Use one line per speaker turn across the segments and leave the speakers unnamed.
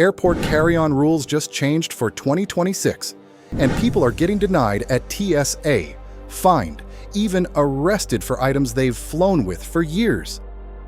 Airport carry-on rules just changed for 2026, and people are getting denied at TSA, fined, even arrested for items they've flown with for years.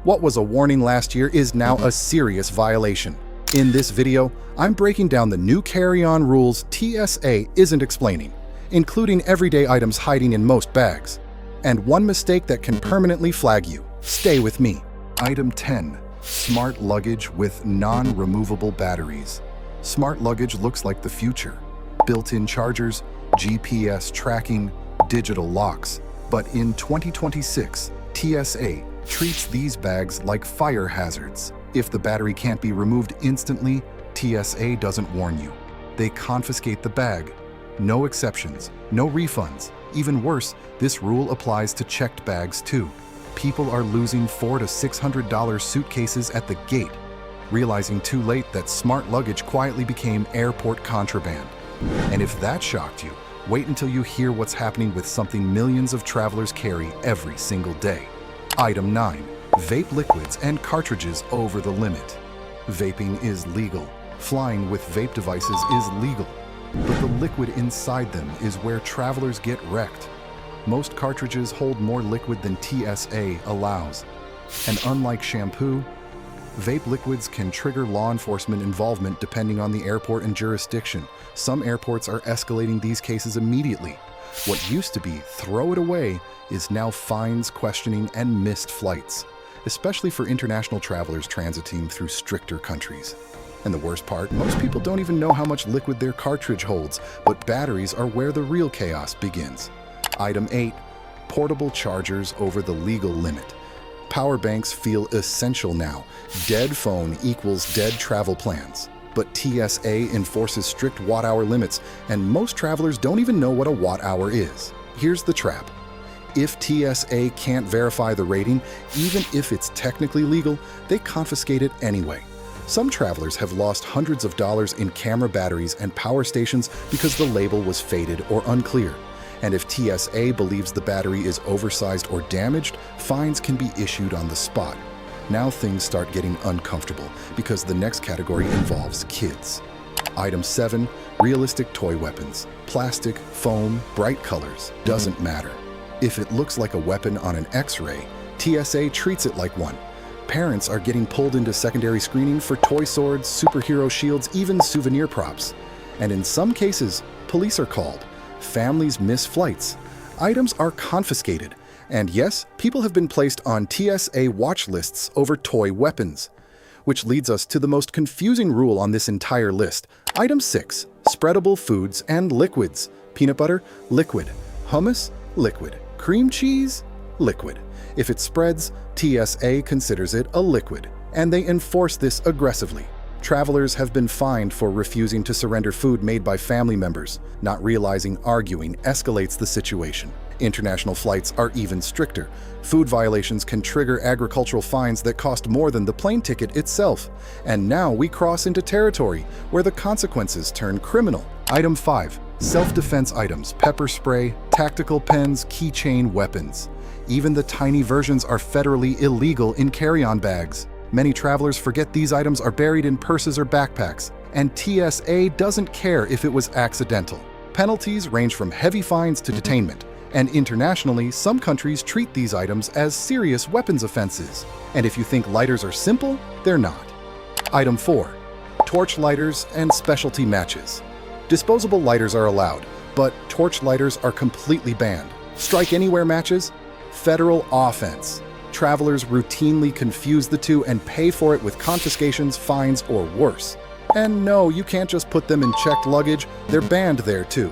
What was a warning last year is now a serious violation. In this video, I'm breaking down the new carry-on rules TSA isn't explaining, including everyday items hiding in most bags. And one mistake that can permanently flag you. Stay with me. Item 10. Smart luggage with non-removable batteries. Smart luggage looks like the future. Built-in chargers, GPS tracking, digital locks. But in 2026, TSA treats these bags like fire hazards. If the battery can't be removed instantly, TSA doesn't warn you. They confiscate the bag. No exceptions, no refunds. Even worse, this rule applies to checked bags too. People are losing $400 to $600 suitcases at the gate, realizing too late that smart luggage quietly became airport contraband. And if that shocked you, wait until you hear what's happening with something millions of travelers carry every single day. Item 9. Vape liquids and cartridges over the limit. Vaping is legal. Flying with vape devices is legal. But the liquid inside them is where travelers get wrecked. Most cartridges hold more liquid than TSA allows. And unlike shampoo, vape liquids can trigger law enforcement involvement depending on the airport and jurisdiction. Some airports are escalating these cases immediately. What used to be throw it away is now fines, questioning, and missed flights, especially for international travelers transiting through stricter countries. And the worst part, most people don't even know how much liquid their cartridge holds, but batteries are where the real chaos begins. Item 8. Portable chargers over the legal limit. Power banks feel essential now. Dead phone equals dead travel plans. But TSA enforces strict watt-hour limits, and most travelers don't even know what a watt-hour is. Here's the trap. If TSA can't verify the rating, even if it's technically legal, they confiscate it anyway. Some travelers have lost hundreds of dollars in camera batteries and power stations because the label was faded or unclear. And if TSA believes the battery is oversized or damaged, fines can be issued on the spot. Now things start getting uncomfortable because the next category involves kids. Item 7. Realistic toy weapons. Plastic, foam, bright colors. Doesn't matter. If it looks like a weapon on an X-ray, TSA treats it like one. Parents are getting pulled into secondary screening for toy swords, superhero shields, even souvenir props. And in some cases, police are called. Families miss flights. Items are confiscated. And yes, people have been placed on TSA watch lists over toy weapons. Which leads us to the most confusing rule on this entire list. Item 6. Spreadable foods and liquids. Peanut butter, liquid. Hummus, liquid. Cream cheese, liquid. If it spreads, TSA considers it a liquid, and they enforce this aggressively. Travelers have been fined for refusing to surrender food made by family members, not realizing arguing escalates the situation. International flights are even stricter. Food violations can trigger agricultural fines that cost more than the plane ticket itself. And now we cross into territory where the consequences turn criminal. Item 5. Self-defense items, pepper spray, tactical pens, keychain weapons. Even the tiny versions are federally illegal in carry-on bags. Many travelers forget these items are buried in purses or backpacks, and TSA doesn't care if it was accidental. Penalties range from heavy fines to detainment, and internationally, some countries treat these items as serious weapons offenses. And if you think lighters are simple, they're not. Item 4. Torch lighters and specialty matches. Disposable lighters are allowed, but torch lighters are completely banned. Strike anywhere matches? Federal offense. Travelers routinely confuse the two and pay for it with confiscations, fines, or worse. And no, you can't just put them in checked luggage, they're banned there too.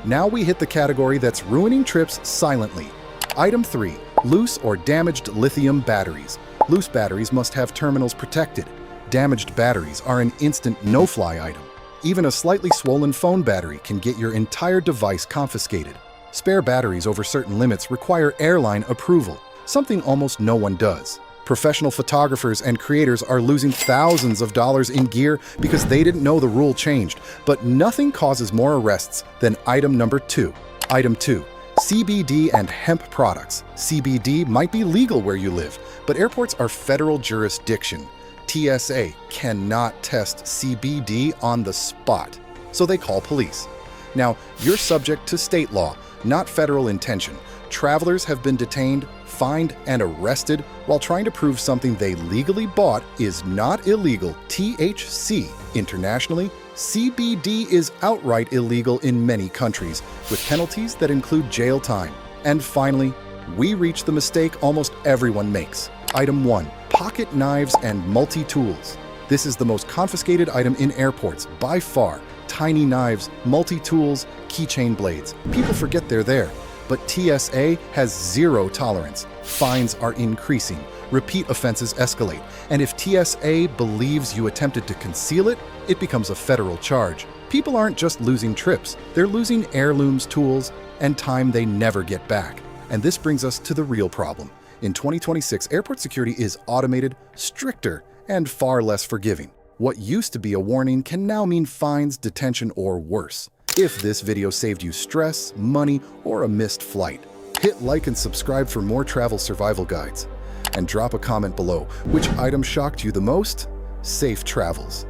Now we hit the category that's ruining trips silently. Item 3. Loose or damaged lithium batteries. Loose batteries must have terminals protected. Damaged batteries are an instant no-fly item. Even a slightly swollen phone battery can get your entire device confiscated. Spare batteries over certain limits require airline approval, something almost no one does. Professional photographers and creators are losing thousands of dollars in gear because they didn't know the rule changed, but nothing causes more arrests than item number 2. Item 2. CBD and hemp products. CBD might be legal where you live, but airports are federal jurisdiction. TSA cannot test CBD on the spot, so they call police. Now, you're subject to state law, not federal intention. Travelers have been detained, fined, and arrested while trying to prove something they legally bought is not illegal. THC. Internationally, CBD is outright illegal in many countries, with penalties that include jail time. And finally, we reach the mistake almost everyone makes. Item 1. Pocket knives and multi-tools. This is the most confiscated item in airports by far. Tiny knives, multi-tools, keychain blades. People forget they're there. But TSA has zero tolerance. Fines are increasing. Repeat offenses escalate. And if TSA believes you attempted to conceal it, it becomes a federal charge. People aren't just losing trips. They're losing heirlooms, tools, and time they never get back. And this brings us to the real problem. In 2026, airport security is automated, stricter, and far less forgiving. What used to be a warning can now mean fines, detention, or worse. If this video saved you stress, money, or a missed flight, hit like and subscribe for more travel survival guides. And drop a comment below. Which item shocked you the most? Safe travels.